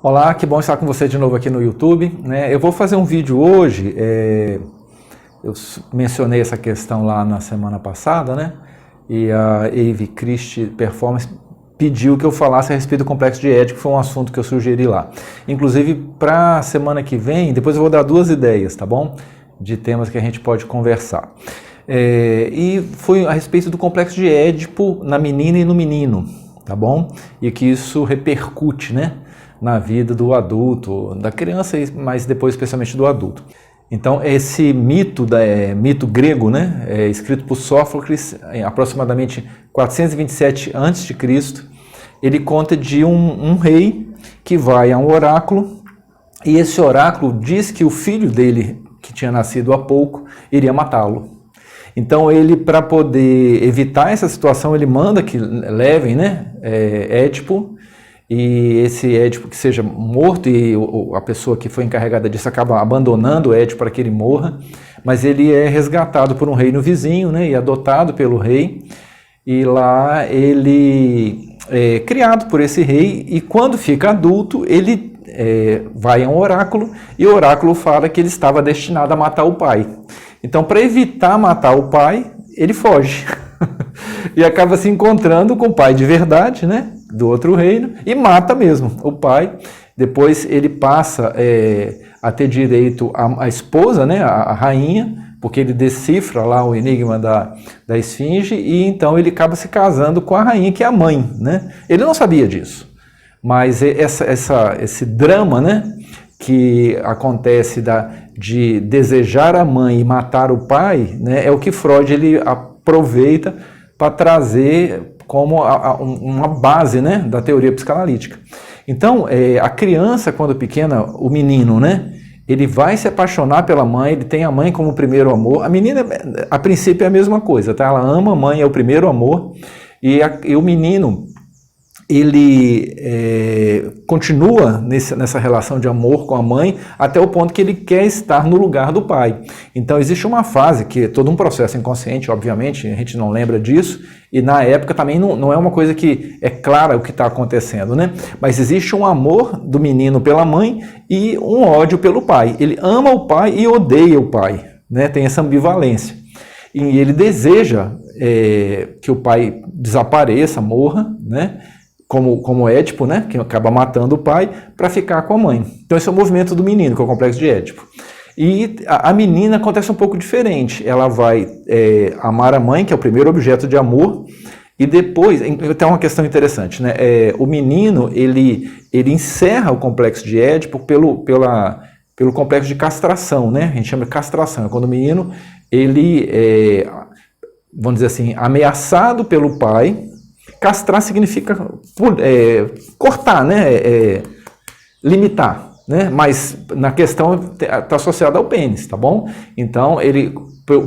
Olá, que bom estar com você de novo aqui no YouTube, né? Eu vou fazer um vídeo hoje, eu mencionei essa questão lá na semana passada, né? E a Eve Christie Performance pediu que eu falasse a respeito do complexo de Édipo, que foi um assunto que eu sugeri lá. Inclusive, para a semana que vem, depois eu vou dar duas ideias, tá bom? De temas que a gente pode conversar. E foi a respeito do complexo de Édipo na menina e no menino, tá bom? E que isso repercute, né? Na vida do adulto, da criança, mas depois especialmente do adulto. Então esse mito, mito grego, né, escrito por Sófocles, em aproximadamente 427 a.C., ele conta de um rei que vai a um oráculo e esse oráculo diz que o filho dele, que tinha nascido há pouco, iria matá-lo. Então ele, para poder evitar essa situação, ele manda que levem, né, Édipo, e esse Édipo que seja morto, e a pessoa que foi encarregada disso acaba abandonando o Édipo para que ele morra, mas ele é resgatado por um reino vizinho, né, e adotado pelo rei, e lá ele é criado por esse rei, e quando fica adulto, ele vai a um oráculo, e o oráculo fala que ele estava destinado a matar o pai. Então, para evitar matar o pai, ele foge, e acaba se encontrando com o pai de verdade, né, do outro reino, e mata mesmo o pai. Depois ele passa a ter direito à esposa, né, a rainha, porque ele decifra lá o enigma da esfinge, e então ele acaba se casando com a rainha, que é a mãe, né? Ele não sabia disso, mas esse drama, né, que acontece de desejar a mãe e matar o pai, né, é o que Freud ele aproveita para trazer como uma base, né, da teoria psicanalítica. Então, a criança, quando pequena, o menino, né, ele vai se apaixonar pela mãe, ele tem a mãe como primeiro amor. A menina, a princípio, é a mesma coisa, tá? Ela ama a mãe, é o primeiro amor, e o menino, ele continua nessa relação de amor com a mãe até o ponto que ele quer estar no lugar do pai. Então existe uma fase que é todo um processo inconsciente, obviamente, a gente não lembra disso, e na época também não é uma coisa que é clara o que está acontecendo, né? Mas existe um amor do menino pela mãe e um ódio pelo pai. Ele ama o pai e odeia o pai, né? Tem essa ambivalência. E ele deseja que o pai desapareça, morra, né? Como Édipo, né, que acaba matando o pai, para ficar com a mãe. Então esse é o movimento do menino, que é o complexo de Édipo. E a menina acontece um pouco diferente. Ela vai amar a mãe, que é o primeiro objeto de amor, e depois, tem uma questão interessante, né? O menino, ele encerra o complexo de Édipo pelo complexo de castração, né? A gente chama de castração. É quando o menino, ele vamos dizer assim, ameaçado pelo pai. Castrar significa cortar, né? Limitar, né? Mas na questão está associada ao pênis, tá bom? Então, ele,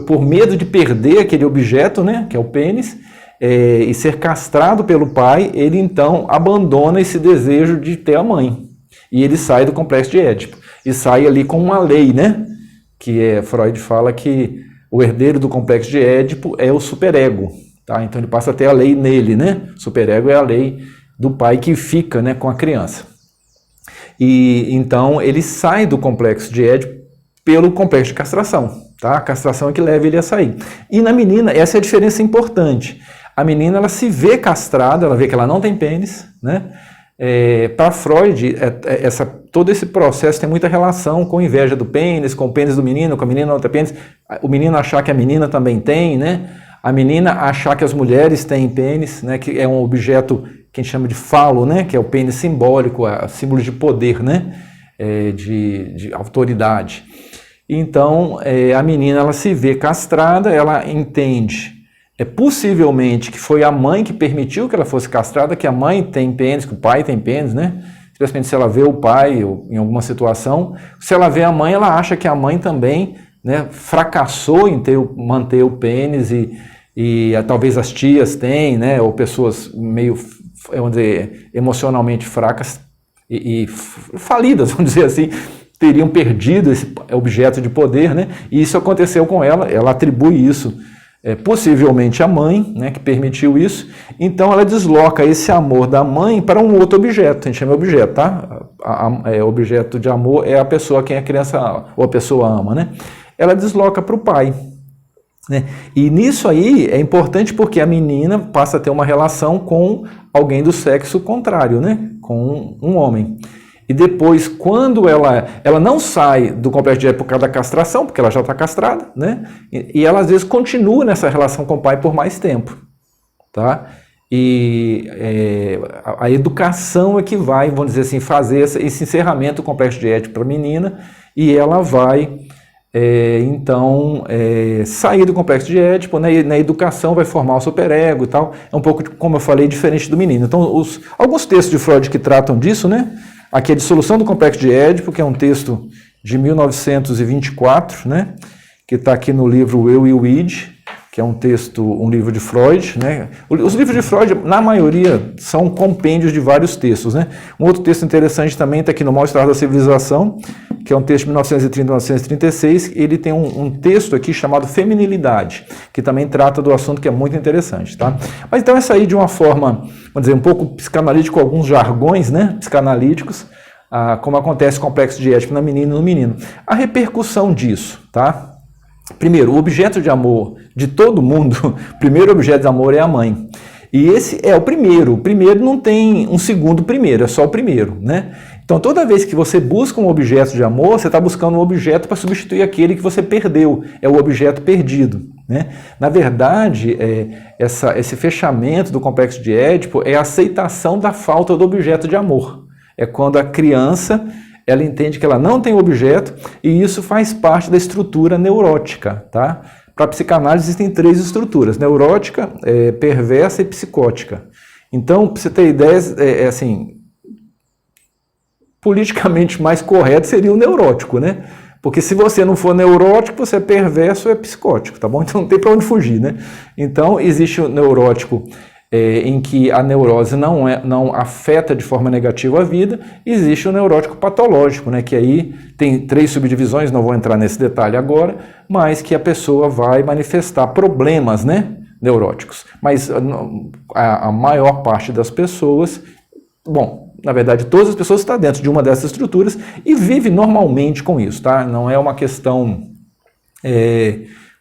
por medo de perder aquele objeto, né? Que é o pênis, e ser castrado pelo pai, ele então abandona esse desejo de ter a mãe. E ele sai do complexo de Édipo. E sai ali com uma lei, né? Que Freud fala que o herdeiro do complexo de Édipo é o superego. Tá? Então ele passa a ter a lei nele, né? Superego é a lei do pai que fica, né, com a criança. E então ele sai do complexo de Édipo pelo complexo de castração. Tá? A castração é que leva ele a sair. E na menina, essa é a diferença importante. A menina, ela se vê castrada, ela vê que ela não tem pênis, né? Para Freud, todo esse processo tem muita relação com inveja do pênis, com o pênis do menino, com a menina não tem pênis, o menino achar que a menina também tem, né? A menina achar que as mulheres têm pênis, né, que é um objeto que a gente chama de falo, né, que é o pênis simbólico, símbolo de poder, né, de autoridade. Então, a menina, ela se vê castrada, ela entende, possivelmente que foi a mãe que permitiu que ela fosse castrada, que a mãe tem pênis, que o pai tem pênis, né, especialmente se ela vê o pai em alguma situação. Se ela vê a mãe, ela acha que a mãe também, né, fracassou em manter o pênis e talvez as tias têm, né, ou pessoas meio, vamos dizer, emocionalmente fracas e falidas, vamos dizer assim, teriam perdido esse objeto de poder, né, e isso aconteceu com ela atribui isso possivelmente a mãe, né, que permitiu isso, então ela desloca esse amor da mãe para um outro objeto, a gente chama de objeto, tá? Objeto de amor é a pessoa a quem a criança ou a pessoa ama, né? Ela desloca para o pai, né? E nisso aí é importante porque a menina passa a ter uma relação com alguém do sexo contrário, né? Com um homem. E depois, quando ela não sai do complexo de Édipo por causa da castração, porque ela já está castrada, né? E ela às vezes continua nessa relação com o pai por mais tempo, tá? E a educação é que vai, vamos dizer assim, fazer esse encerramento do complexo de Édipo para a menina, e ela vai, então, sair do complexo de Édipo, né? E na educação vai formar o superego e tal. É um pouco, como eu falei, diferente do menino. Então, alguns textos de Freud que tratam disso, né? Aqui é a Dissolução do Complexo de Édipo, que é um texto de 1924, né? Que está aqui no livro Eu e o Id, que é um livro de Freud, né? Os livros de Freud, na maioria, são compêndios de vários textos, né? Um outro texto interessante também está aqui no Mal-Estar da Civilização, que é um texto de 1930 e 1936, ele tem um texto aqui chamado Feminilidade, que também trata do assunto que é muito interessante, tá? Mas então essa aí de uma forma, vamos dizer, um pouco psicanalítico, alguns jargões, né, psicanalíticos, como acontece com o complexo de Édipo na menina e no menino. A repercussão disso, tá? Primeiro, o objeto de amor de todo mundo, o primeiro objeto de amor é a mãe. E esse é o primeiro não tem um segundo primeiro, é só o primeiro, né? Então, toda vez que você busca um objeto de amor, você está buscando um objeto para substituir aquele que você perdeu, é o objeto perdido, né? Na verdade, esse fechamento do complexo de Édipo é a aceitação da falta do objeto de amor. É quando a criança ela entende que ela não tem objeto e isso faz parte da estrutura neurótica, tá? Para a psicanálise existem 3 estruturas, neurótica, perversa e psicótica. Então, para você ter ideia, assim, politicamente mais correto seria o neurótico, né? Porque se você não for neurótico, você é perverso ou é psicótico, tá bom? Então não tem para onde fugir, né? Então existe o neurótico em que a neurose não afeta de forma negativa a vida, existe o neurótico patológico, né? Que aí tem 3 subdivisões, não vou entrar nesse detalhe agora, mas que a pessoa vai manifestar problemas, né, neuróticos. Mas a maior parte das pessoas, bom, na verdade, todas as pessoas estão dentro de uma dessas estruturas e vive normalmente com isso, tá? Não é uma questão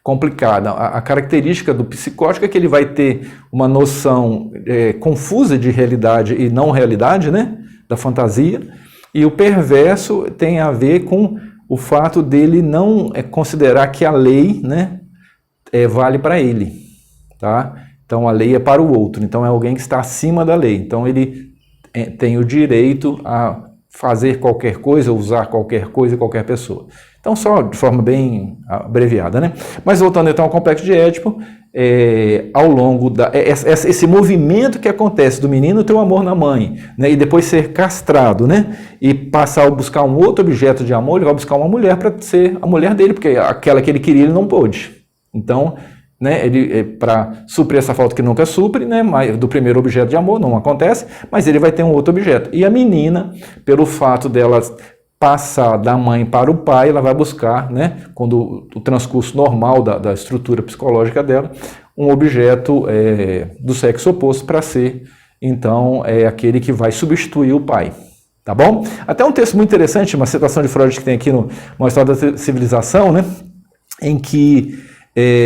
complicada. A característica do psicótico é que ele vai ter uma noção confusa de realidade e não realidade, né? Da fantasia. E o perverso tem a ver com o fato dele não considerar que a lei, né, vale para ele, tá? Então a lei é para o outro. Então é alguém que está acima da lei. Então ele tem o direito a fazer qualquer coisa, usar qualquer coisa, qualquer pessoa. Então, só de forma bem abreviada, né? Mas voltando então ao complexo de Édipo, ao longo esse movimento que acontece do menino ter o amor na mãe, né? E depois ser castrado, né? E passar a buscar um outro objeto de amor, ele vai buscar uma mulher para ser a mulher dele, porque aquela que ele queria ele não pôde. Então, né, ele, para suprir essa falta que nunca supre, né, do primeiro objeto de amor, não acontece, mas ele vai ter um outro objeto. E a menina, pelo fato dela passar da mãe para o pai, ela vai buscar, né, quando o transcurso normal da estrutura psicológica dela, um objeto do sexo oposto para ser, então, aquele que vai substituir o pai. Tá bom? Até um texto muito interessante, uma citação de Freud que tem aqui no Mal-Estar da Civilização, né, em que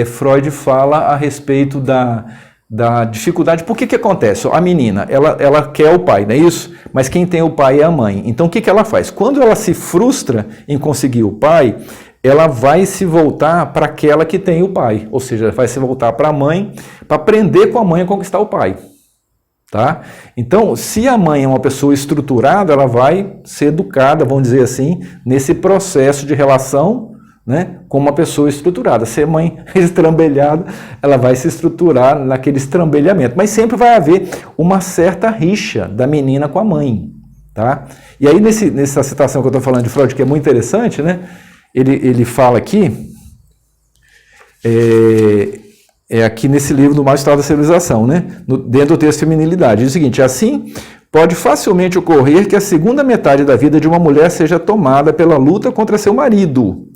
Freud fala a respeito da dificuldade. Por que acontece? A menina, ela quer o pai, não é isso? Mas quem tem o pai é a mãe. Então o que ela faz? Quando ela se frustra em conseguir o pai, ela vai se voltar para aquela que tem o pai. Ou seja, vai se voltar para a mãe, para aprender com a mãe a conquistar o pai. Tá? Então, se a mãe é uma pessoa estruturada, ela vai ser educada, vamos dizer assim, nesse processo de relação, né, com uma pessoa estruturada. Se a mãe é estrambelhada, ela vai se estruturar naquele estrambelhamento. Mas sempre vai haver uma certa rixa da menina com a mãe. Tá? E aí, nessa citação que eu estou falando de Freud, que é muito interessante, né, ele fala aqui, aqui nesse livro do Mal-Estar da Civilização, né, dentro do texto Feminilidade, diz o seguinte: assim, pode facilmente ocorrer que a segunda metade da vida de uma mulher seja tomada pela luta contra seu marido,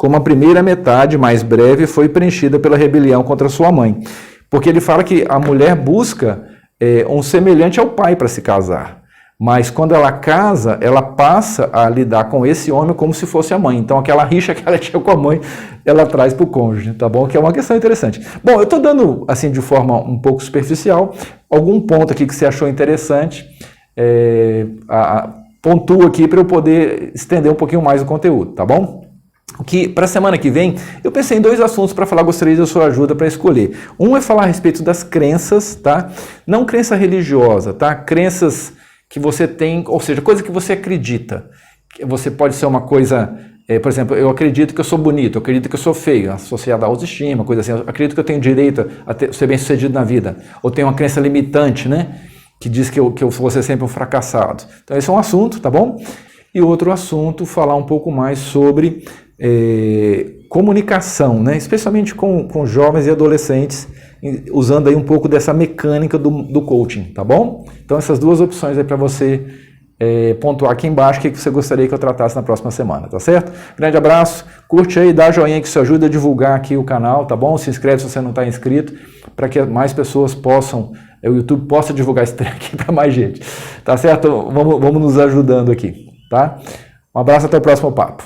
como a primeira metade, mais breve, foi preenchida pela rebelião contra sua mãe. Porque ele fala que a mulher busca um semelhante ao pai para se casar. Mas quando ela casa, ela passa a lidar com esse homem como se fosse a mãe. Então aquela rixa que ela tinha com a mãe, ela traz para o cônjuge, tá bom? Que é uma questão interessante. Bom, eu estou dando, assim, de forma um pouco superficial, algum ponto aqui que você achou interessante, pontua aqui para eu poder estender um pouquinho mais o conteúdo, tá bom? Que para a semana que vem, eu pensei em 2 assuntos para falar, gostaria da sua ajuda para escolher. Um é falar a respeito das crenças, tá? Não crença religiosa, tá? Crenças que você tem, ou seja, coisa que você acredita. Você pode ser uma coisa, por exemplo, eu acredito que eu sou bonito, eu acredito que eu sou feio, associado à autoestima, coisa assim. Eu acredito que eu tenho direito a ser bem-sucedido na vida. Ou tenho uma crença limitante, né? Que diz que eu vou ser sempre um fracassado. Então esse é um assunto, tá bom? E outro assunto, falar um pouco mais sobre comunicação, né? Especialmente com jovens e adolescentes, usando aí um pouco dessa mecânica do coaching, tá bom? Então essas 2 opções aí para você pontuar aqui embaixo o que você gostaria que eu tratasse na próxima semana, tá certo? Grande abraço, curte aí, dá joinha que isso ajuda a divulgar aqui o canal, tá bom? Se inscreve se você não está inscrito, para que mais pessoas possam, o YouTube possa divulgar esse trem aqui para mais gente, tá certo? Vamos nos ajudando aqui, tá? Um abraço, até o próximo papo.